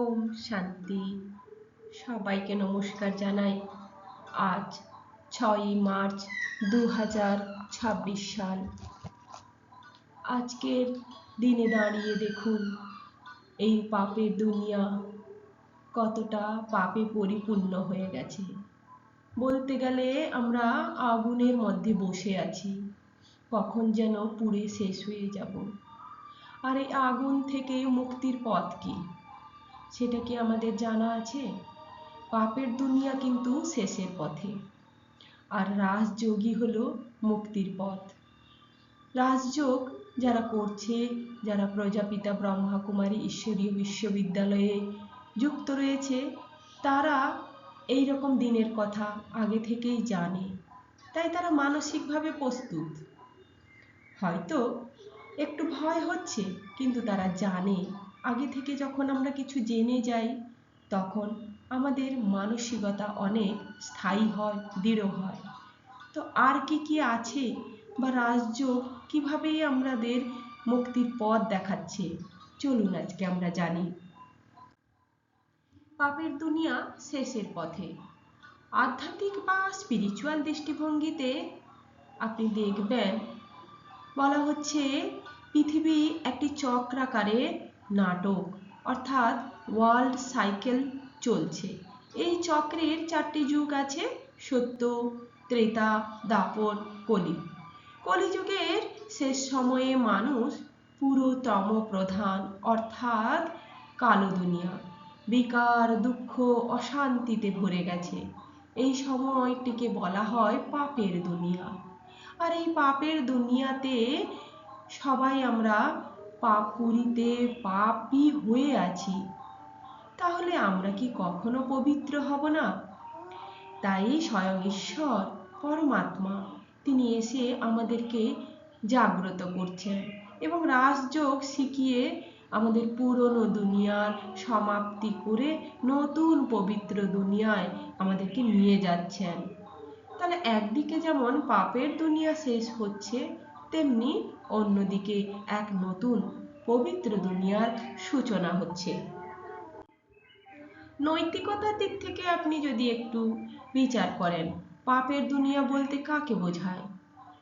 ওম শান্তি। সবাইকে নমস্কার জানাই। আজ 6ই মার্চ 2026 সাল। আজকের দিনে দাঁড়িয়ে দেখুন এই পাপের দুনিয়া কতটা পাপে পরিপূর্ণ হয়ে গেছে। বলতে গেলে আমরা আগুনের মধ্যে বসে আছি, কখন যেন পুড়ে শেষ হয়ে যাব। আর এই আগুন থেকে মুক্তির পথ কি, সেটা কি আমাদের জানা আছে? পাপের দুনিয়া কিন্তু শেষের পথে, আর রাজযোগই হলো মুক্তির পথ। রাজযোগ যারা করছে, যারা প্রজাপিতা ব্রহ্মাকুমারী ঈশ্বরীয় বিশ্ববিদ্যালয়ে যুক্ত রয়েছে, তারা এই রকম দিনের কথা আগে থেকেই জানে, তাই তারা মানসিকভাবে প্রস্তুত। হয়তো একটু ভয় হচ্ছে, কিন্তু তারা জানে আগে থেকে যখন আমরা কিছু জেনে যাই, তখন আমাদের মানসিকতা অনেক স্থায়ী হয়, দৃঢ় হয়। তো আর কি আছে বা রাজযোগ কিভাবে আমাদের মুক্তির পথ দেখাচ্ছে, চলুন আজকে আমরা জানি। পাপের দুনিয়া শেষের পথে। আধ্যাত্মিক বা স্পিরিচুয়াল দৃষ্টিভঙ্গিতে আপনি দেখবেন বলা হচ্ছে পৃথিবী একটি চক্রাকারে নাটক, অর্থাৎ ওয়ার্ল্ড সাইকেল চলছে। এই চক্রের 4টি যুগ আছে: সত্য, ত্রেতা, দাপর, কলি। কলিযুগের শেষ সময়ে মানুষ পুরো তম প্রধান, অর্থাৎ কালো দুনিয়া, বিকার, দুঃখ, অশান্তিতে ভরে গেছে। এই সময়টিকে বলা হয় পাপের দুনিয়া। আর এই পাপের দুনিয়াতে সবাই আমরা পাপ পুরিতে পাপী হয়ে আছি। তাহলে আমরা কি কখনো পবিত্র হব না? তাই স্বয়ং ঈশ্বর পরমাত্মা তিনি এসে আমাদেরকে জাগ্রত করছেন এবং রাজযোগ শিখিয়ে আমাদের পুরনো দুনিয়ার সমাপ্তি করে নতুন পবিত্র দুনিয়ায় আমাদেরকে নিয়ে যাচ্ছেন। তাহলে একদিকে যেমন পাপের দুনিয়া শেষ হচ্ছে, তেমনি অন্যদিকে এক নতুন পবিত্র দুনিয়ার সূচনা হচ্ছে। নৈতিকতার দিক থেকে আপনি যদি একটু বিচার করেন, পাপের দুনিয়া বলতে কাকে বোঝায়?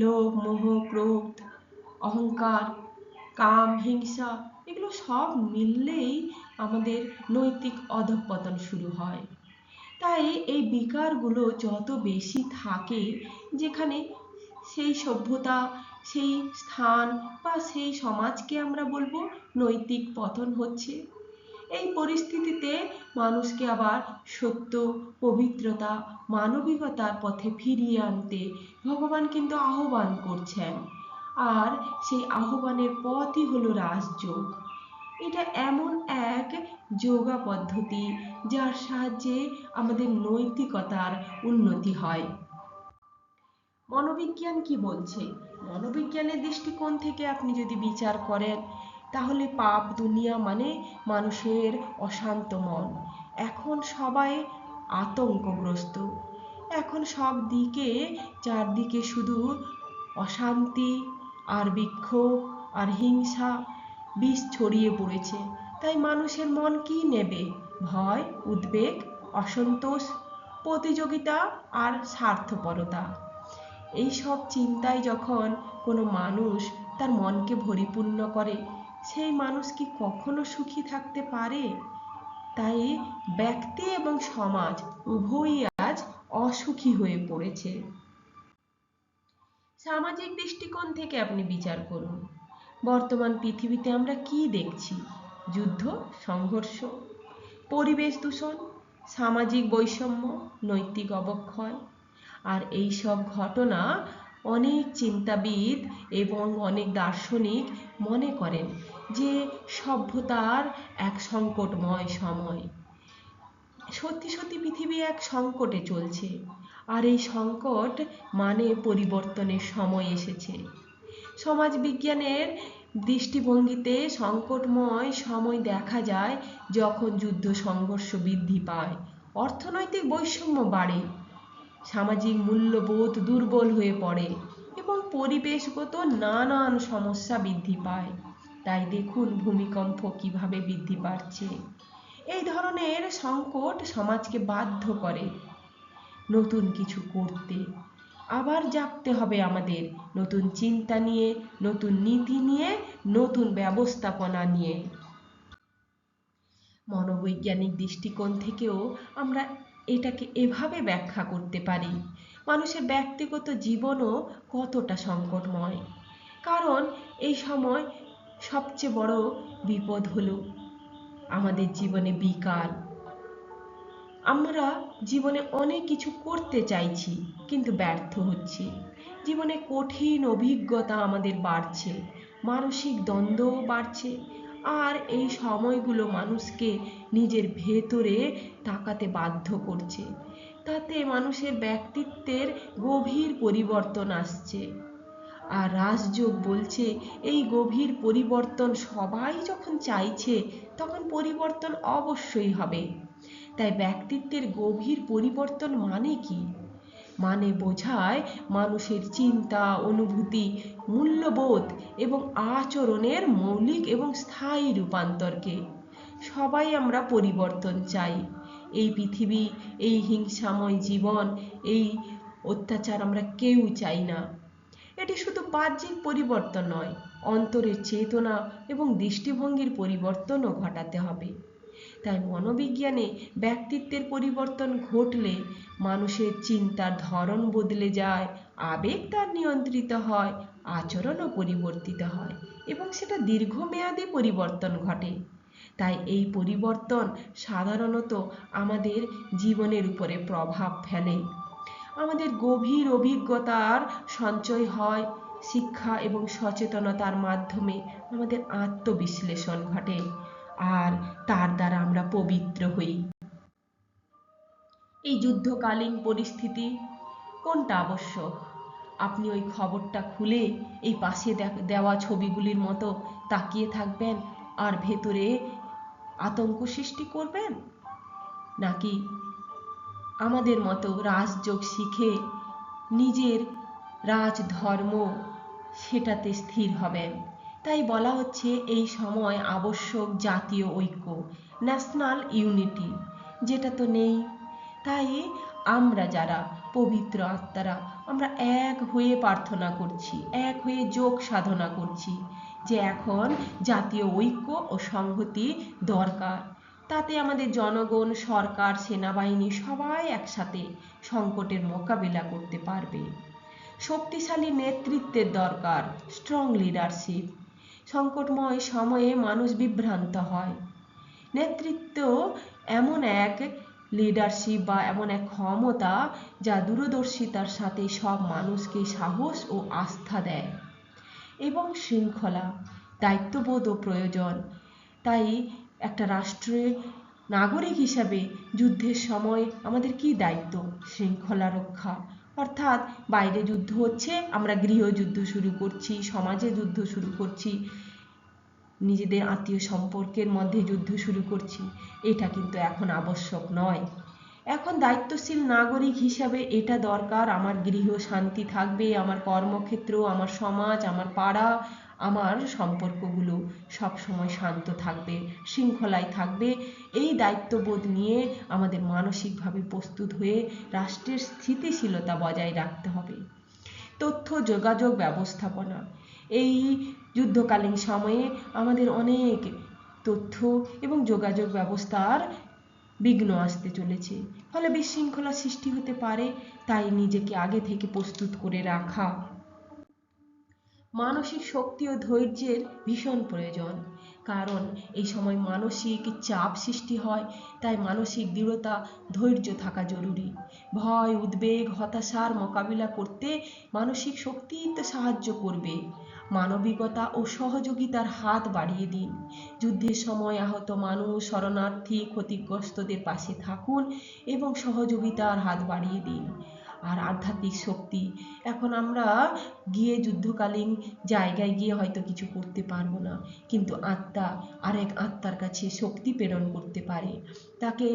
লোভ, মোহ, ক্রোধ, অহংকার, কাম, হিংসা, এগুলো সব মিললেই আমাদের নৈতিক অধঃপতন শুরু হয়। তাই এই বিকারগুলো যত বেশি থাকে, যেখানে সেই সভ্যতা, সেই স্থান বা সেই সমাজকে আমরা বলবো নৈতিক পতন হচ্ছে। এই পরিস্থিতিতে মানুষকে আবার সত্য, পবিত্রতা, মানবিকতার পথে ফিরিয়ে আনতে ভগবান কিন্তু আহ্বান করছেন। আর সেই আহ্বানের পথই হলো রাজযোগ। এটা এমন এক যোগা পদ্ধতি যার সাহায্যে আমাদের নৈতিকতার উন্নতি হয়। মনোবিজ্ঞান কি বলছে? মনোবিজ্ঞানের দৃষ্টিকোণ থেকে আপনি যদি বিচার করেন, তাহলে পাপ দুনিয়া মানে মানুষের অশান্ত মন। এখন সবাই আতঙ্কগ্রস্ত, এখন সব দিকে চারদিকে শুধু অশান্তি আর বিক্ষোভ আর হিংসা বিষ ছড়িয়ে পড়েছে। তাই মানুষের মন কি নেবে? ভয়, উদ্বেগ, অসন্তোষ, প্রতিযোগিতা আর স্বার্থপরতা। এই সব চিন্তায় যখন কোনো মানুষ তার মনকে পরিপূর্ণ করে, সেই মানুষ কি কখনো সুখী থাকতে পারে? তাই ব্যক্তি এবং সমাজ উভয়ই আজ অসুখী হয়ে পড়েছে। সামাজিক দৃষ্টিকোণ থেকে আপনি বিচার করুন, বর্তমান পৃথিবীতে আমরা কি দেখছি? যুদ্ধ, সংঘর্ষ, পরিবেশ দূষণ, সামাজিক বৈষম্য, নৈতিক অবক্ষয়। আর এই সব ঘটনা অনেক চিন্তাবিদ এবং অনেক দার্শনিক মনে করেন যে সভ্যতার এক সংকটময় সময়। সত্যি সত্যি পৃথিবী এক সংকটে চলছে, আর এই সংকট মানে পরিবর্তনের সময় এসেছে। সমাজ বিজ্ঞানের দৃষ্টিভঙ্গিতে সংকটময় সময় দেখা যায় যখন যুদ্ধ, সংঘর্ষ বৃদ্ধি পায়, অর্থনৈতিক বৈষম্য বাড়ে, সামাজিক মূল্যবোধ দুর্বল হয়ে পড়ে এবং পরিবেশগত নানান সমস্যা বৃদ্ধি পায়। তাই দেখুন ভূমিকম্প কিভাবে বৃদ্ধি পাচ্ছে। এই ধরনের সংকট সমাজকে বাধ্য করে নতুন কিছু করতে। আবার জাগতে হবে আমাদের নতুন চিন্তা নিয়ে, নতুন নীতি নিয়ে, নতুন ব্যবস্থাপনা নিয়ে। মনোবৈজ্ঞানিক দৃষ্টিকোণ থেকেও আমরা এটাকে এভাবে ব্যাখ্যা করতে পারি, মানুষের ব্যক্তিগত জীবনও কতটা সংকটময়। কারণ এই সময় সবচেয়ে বড় বিপদ হলো আমাদের জীবনে বিকাল। আমরা জীবনে অনেক কিছু করতে চাইছি কিন্তু ব্যর্থ হচ্ছি। জীবনে কঠিন অভিজ্ঞতা আমাদের বাড়ছে, মানসিক দ্বন্দ্বও বাড়ছে। আর এই সময়গুলো মানুষকে নিজের ভেতরে তাকাতে বাধ্য করছে। তাতে মানুষের ব্যক্তিত্বের গভীর পরিবর্তন আসছে। আর রাজযোগ বলছে এই গভীর পরিবর্তন সবাই যখন চাইছে তখন পরিবর্তন অবশ্যই হবে। তাই ব্যক্তিত্বের গভীর পরিবর্তন মানে কি? মানে বোঝায় মানুষের চিন্তা, অনুভূতি, মূল্যবোধ এবং আচরণের মৌলিক এবং স্থায়ী রূপান্তরকে। সবাই আমরা পরিবর্তন চাই। এই পৃথিবী, এই হিংসাময় জীবন, এই অত্যাচার আমরা কেউ চাই না। এটি শুধু বাহ্যিক পরিবর্তন নয়, অন্তরের চেতনা এবং দৃষ্টিভঙ্গির পরিবর্তনও ঘটাতে হবে। তাই মনোবিজ্ঞানে ব্যক্তিত্বের পরিবর্তন ঘটলে মানুষের চিন্তার ধরন বদলে যায়, আবেগ তার নিয়ন্ত্রিত হয়, আচরণও পরিবর্তিত হয় এবং সেটা দীর্ঘমেয়াদী পরিবর্তন ঘটে। তাই এই পরিবর্তন সাধারণত আমাদের জীবনের উপরে প্রভাব ফেলে। আমাদের গভীর অভিজ্ঞতার সঞ্চয় হয়, শিক্ষা এবং সচেতনতার মাধ্যমে আমাদের আত্মবিশ্লেষণ ঘটে, আর তার দ্বারা আমরা পবিত্র হই। এই যুদ্ধকালীন পরিস্থিতি কোনটা আবশ্যক? আপনি ওই খবরটা খুলে এই পাশে দেওয়া ছবিগুলির মতো তাকিয়ে থাকবেন আর ভেতরে আতঙ্ক সৃষ্টি করবেন, নাকি আমাদের মতো রাজযোগ শিখে নিজের রাজধর্ম সেটাতে স্থির হবেন? তাই বলা হচ্ছে এই সময় আবশ্যক জাতীয় ঐক্য, ন্যাশনাল ইউনিটি, যেটা তো নেই। তাই আমরা যারা পবিত্র আত্মারা, আমরা এক হয়ে প্রার্থনা করছি, এক হয়ে যোগ সাধনা করছি যে এখন জাতীয় ঐক্য ও সংহতি দরকার। তাতে আমাদের জনগণ, সরকার, সেনাবাহিনী সবাই একসাথে সংকটের মোকাবিলা করতে পারবে। শক্তিশালী নেতৃত্বের দরকার, স্ট্রং লিডারশিপ। সংকটময় সময়ে মানুষ বিভ্রান্ত হয়। নেতৃত্ব এমন এক লিডারশিপ বা এমন এক ক্ষমতা যা দূরদর্শিতার সাথে সব মানুষকে সাহস ও আস্থা দেয়। এবং শৃঙ্খলা, দায়িত্ববোধও প্রয়োজন। তাই একটা রাষ্ট্রের নাগরিক হিসাবে যুদ্ধের সময় আমাদের কি দায়িত্ব? শৃঙ্খলা রক্ষা। অর্থাৎ বাইরে যুদ্ধ হচ্ছে, আমরা গৃহযুদ্ধ শুরু করছি, সমাজে যুদ্ধ শুরু করছি, নিজেদের আত্মীয় সম্পর্কের মধ্যে যুদ্ধ শুরু করছি। এটা কিন্তু এখন আবশ্যক নয়। এখন দায়িত্বশীল নাগরিক হিসাবে এটা দরকার, আমার গৃহ শান্তি থাকবে, আমার কর্মক্ষেত্র, আমার সমাজ, আমার পাড়া, আমার সম্পর্কগুলো সব সময় শান্ত থাকবে, শৃঙ্খলায় থাকবে। এই দায়িত্ববোধ নিয়ে আমাদের মানসিকভাবে প্রস্তুত হয়ে রাষ্ট্রের স্থিতিশীলতা বজায় রাখতে হবে। তথ্য যোগাযোগ ব্যবস্থাপনা, এই যুদ্ধকালীন সময়ে আমাদের অনেক তথ্য এবং যোগাযোগ ব্যবস্থার বিঘ্ন আসতে চলেছে, ফলে বিশৃঙ্খলা সৃষ্টি হতে পারে। তাই নিজেকে আগে থেকে প্রস্তুত করে রাখা। মানসিক শক্তি ও ধৈর্যের ভীষণ প্রয়োজন, কারণ এই সময় মানসিক চাপ সৃষ্টি হয়। তাই মানসিক দৃঢ়তা, ধৈর্য থাকা জরুরি। ভয়, উদ্বেগ, হতাশার মোকাবিলা করতে মানসিক শক্তিই তো সাহায্য করবে। মানবিকতা ও সহযোগিতার হাত বাড়িয়ে দিন। যুদ্ধের সময় আহত মানুষ, শরণার্থী, ক্ষতিগ্রস্তদের পাশে থাকুন এবং সহযোগিতার হাত বাড়িয়ে দিন। আর আধ্যাত্মিক শক্তি, এখন আমরা গিয়ে যুদ্ধকালীন জায়গায় গিয়ে হয়তো কিছু করতে পারবো না, কিন্তু আত্মা আরেক আত্মার কাছে শক্তি প্রেরণ করতে পারে, তাকে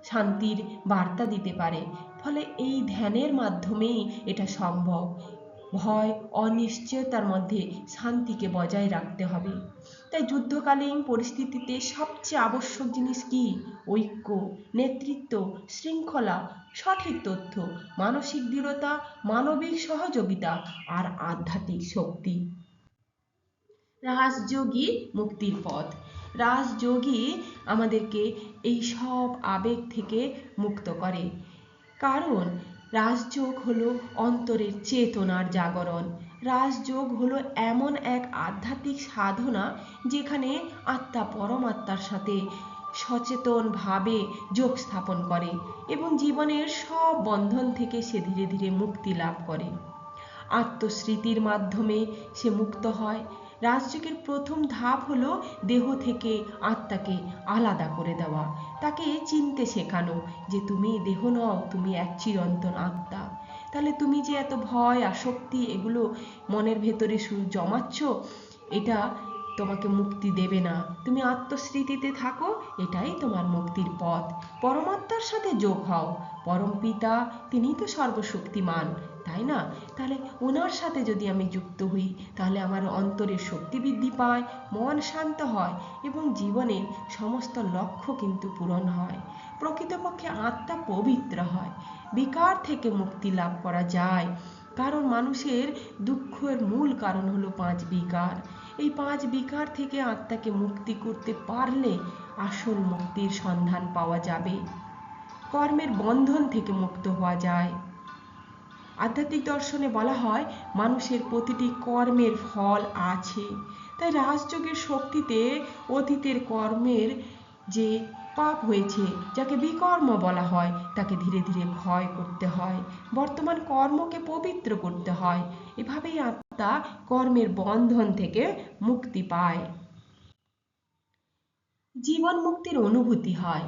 শান্তির বার্তা দিতে পারে। ফলে এই ধ্যানের মাধ্যমেই এটা সম্ভব। ভয়, অনিশ্চয়তার মধ্যে শান্তিকে বজায় রাখতে হবে। তাই যুদ্ধকালীন পরিস্থিতিতে সবচেয়ে আবশ্যক জিনিস কি? ঐক্য, নেতৃত্ব, শৃঙ্খলা, সঠিক তথ্য, মানসিক দৃঢ়তা, মানবিক সহযোগিতা আর আধ্যাত্মিক শক্তি। রাজযোগী মুক্তির পথ। রাজযোগী আমাদেরকে এই সব আবেগ থেকে মুক্ত করে, কারণ রাজযোগ হলো অন্তরের চেতনার জাগরণ। রাজযোগ হলো এমন এক আধ্যাত্মিক সাধনা যেখানে আত্মা পরমাত্মার সাথে সচেতনভাবে যোগ স্থাপন করে এবং জীবনের সব বন্ধন থেকে সে ধীরে ধীরে মুক্তি লাভ করে। আত্মস্মৃতির মাধ্যমে সে মুক্ত হয়। রাজযোগের প্রথম ধাপ হলো দেহ থেকে আত্মাকে আলাদা করে দেওয়া, তাকে চিনতে শেখানো যে তুমি দেহ নও, তুমি এক চিরন্তন আত্মা। তাহলে তুমি যে এত ভয়, আসক্তি এগুলো মনের ভেতরে জমাচ্ছ, এটা তোমাকে মুক্তি দেবে না। তুমি আত্মস্মৃতিতে থাকো, এটাই তোমার মুক্তির পথ। পরমাত্মার সাথে যোগ হও। পরম পিতা তিনিই তো সর্বশক্তিমান, তাই না? তাহলে ওনার সাথে যদি আমি যুক্ত হই, তাহলে আমার অন্তরের শক্তি বৃদ্ধি পায়, মন শান্ত হয় এবং জীবনের সমস্ত লক্ষ্য কিন্তু পূরণ হয়। প্রকৃতপক্ষে আত্মা পবিত্র হয়। বিকার থেকে মুক্তি লাভ করা যায়, কারণ মানুষের দুঃখের মূল কারণ হলো 5 বিকার। এই 5 বিকার থেকে আত্মাকে মুক্তি করতে পারলে আসল মুক্তির সন্ধান পাওয়া যাবে। কর্মের বন্ধন থেকে মুক্ত হওয়া যায়। আধ্যাত্মিক দর্শনে বলা হয় মানুষের প্রতিটি কর্মের ফল আছে। তাই রাজযোগের শক্তিতে অতীতের কর্মের যে পাপ হয়েছে, যাকে বিকর্ম বলা হয়, তাকে ধীরে ধীরে ক্ষয় করতে হয়। বর্তমান কর্মকে পবিত্র করতে হয়। এভাবেই আত্মা কর্মের বন্ধন থেকে মুক্তি পায়, জীবন মুক্তির অনুভূতি হয়।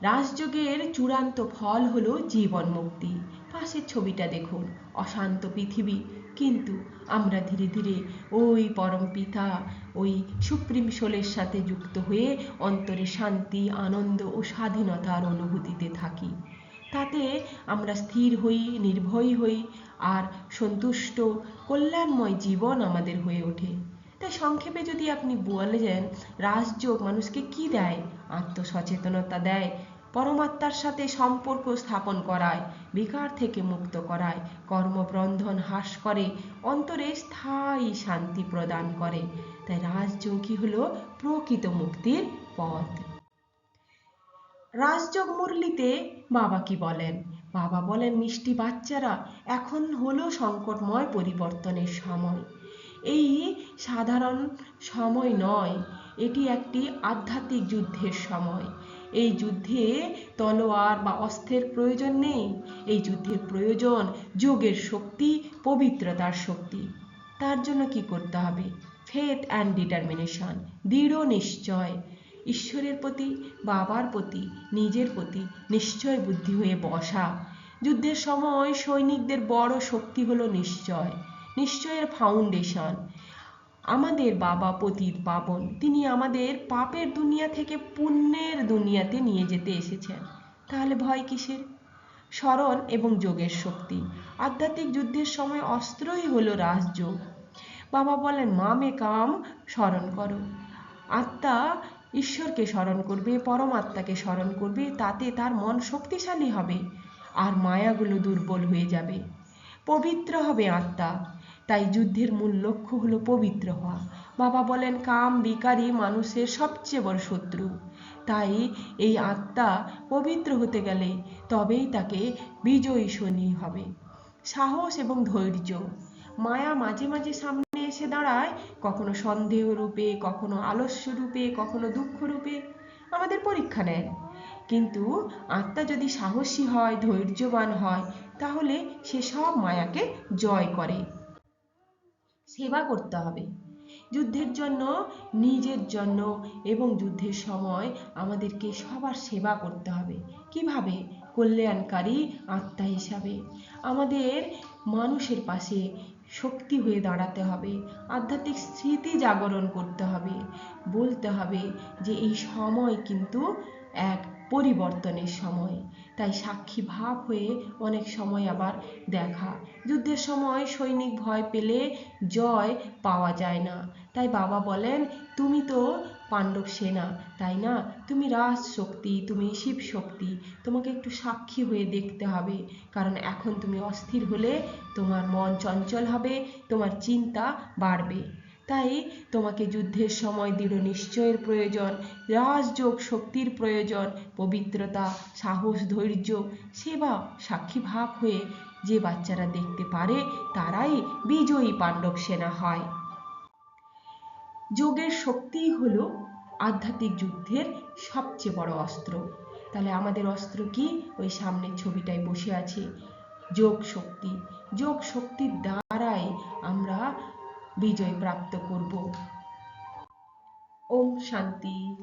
রাজযোগের চূড়ান্ত ফল হলো জীবন মুক্তি। পাশের ছবিটা দেখুন, অশান্ত পৃথিবী, কিন্তু আমরা ধীরে ধীরে ওই পরম পিতা, ওই সুপ্রিম সোলের সাথে যুক্ত হয়ে অন্তরে শান্তি, আনন্দ ও স্বাধীনতার অনুভূতিতে থাকি। তাতে আমরা স্থির হই, নির্ভয় হই আর সন্তুষ্ট, কল্যাণময় জীবন আমাদের হয়ে ওঠে। তাই সংক্ষেপে যদি আপনি বলেন, রাজযোগ মানুষকে কি দেয়? আত্মসচেতনতা দেয়, পরমাত্মার সাথে সম্পর্ক স্থাপন করায়, বিকার থেকে মুক্ত করায়, কর্মবন্ধন হ্রাস করে, অন্তরে স্থায়ী শান্তি প্রদান করে। তাই রাজযোগই হলো প্রকৃত মুক্তির পথ। রাজযোগ মুরলিতে বাবা কি বলেন? বাবা বলেন, মিষ্টি বাচ্চারা, এখন হলো সংকটময় পরিবর্তনের সময়। এই সাধারণ সময় নয়, এটি একটি আধ্যাত্মিক যুদ্ধের সময়। এই যুদ্ধে তলোয়ার বা অস্ত্রের প্রয়োজন নেই। এই যুদ্ধের প্রয়োজন যোগের শক্তি, পবিত্রতার শক্তি। তার জন্য কি করতে হবে? ফেথ অ্যান্ড ডিটারমিনেশন, দৃঢ় নিশ্চয়, ঈশ্বরের প্রতি, বাবার প্রতি, নিজের প্রতি নিশ্চয় বুদ্ধি হয়ে বসা। যুদ্ধের সময় সৈনিকদের বড় শক্তি হলো নিশ্চয়, নিশ্চয়ের ফাউন্ডেশন। আমাদের বাবা পতিত পাবন, তিনি আমাদের পাপের দুনিয়া থেকে পুণ্যের দুনিয়াতে নিয়ে যেতে এসেছেন। তাহলে ভয় কিসের? স্মরণ এবং যোগের শক্তি। আধ্যাত্মিক যুদ্ধের সময় অস্ত্রই হলো রাজযোগ। বাবা বলেন, মামে কাম স্মরণ করো। আত্মা ঈশ্বরকে স্মরণ করবে, পরমাত্মাকে স্মরণ করবে, তাতে তার মন শক্তিশালী হবে আর মায়াগুলো দুর্বল হয়ে যাবে, পবিত্র হবে আত্মা। তাই যুদ্ধের মূল লক্ষ্য হলো পবিত্র হওয়া। বাবা বলেন, কাম বিকারী মানুষের সবচেয়ে বড় শত্রু। তাই এই আত্মা পবিত্র হতে গেলে তবেই তাকে বিজয়ী হবে। সাহস এবং ধৈর্য। মায়া মাঝে মাঝে সামনে এসে দাঁড়ায়, কখনো সন্দেহ রূপে, কখনো আলস্য রূপে, কখনো দুঃখ রূপে, আমাদের পরীক্ষা নেয়। কিন্তু আত্মা যদি সাহসী হয়, ধৈর্যবান হয়, তাহলে সে সব মায়াকে জয় করে। সেবা করতে হবে যুদ্ধের জন্য, নিজের জন্য, এবং যুদ্ধের সময় আমাদেরকে সবার সেবা করতে হবে। কিভাবে? কল্যাণকারী আত্মা হিসাবে আমাদের মানুষের পাশে শক্তি হয়ে দাঁড়াতে হবে, আধ্যাত্মিক স্মৃতি জাগরণ করতে হবে, বলতে হবে যে এই সময় কিন্তু এক পরিবর্তনের সময়। তাই সাক্ষী ভাব হয়ে অনেক সময় আবার দেখা। যুদ্ধের সময় সৈনিক ভয় পেলে জয় পাওয়া যায় না। তাই বাবা বলেন, তুমি তো পাণ্ডব সেনা, তাই না? তুমি রাজ শক্তি, তুমি শিব শক্তি, তোমাকে একটু সাক্ষী হয়ে দেখতে হবে। কারণ এখন তুমি অস্থির হলে তোমার মন চঞ্চল হবে, তোমার চিন্তা বাড়বে। তাই তোমাকে যুদ্ধের সময় দৃঢ় নিশ্চয়ের প্রয়োজন, রাজযোগ শক্তির প্রয়োজন, পবিত্রতা, সাহস, ধৈর্য, সেবা, সাক্ষী ভাব হয়ে যে বাচ্চারা দেখতে পারে তারাই বিজয়ী পাণ্ডব সেনা হয়। যোগের শক্তিই হলো আধ্যাত্মিক যুদ্ধের সবচেয়ে বড় অস্ত্র। তাহলে আমাদের অস্ত্র কি? ওই সামনের ছবিটায় বসে আছে যোগ শক্তি। যোগ শক্তির দ্বারাই আমরা বিজয় প্রাপ্ত করব। ওম শান্তি।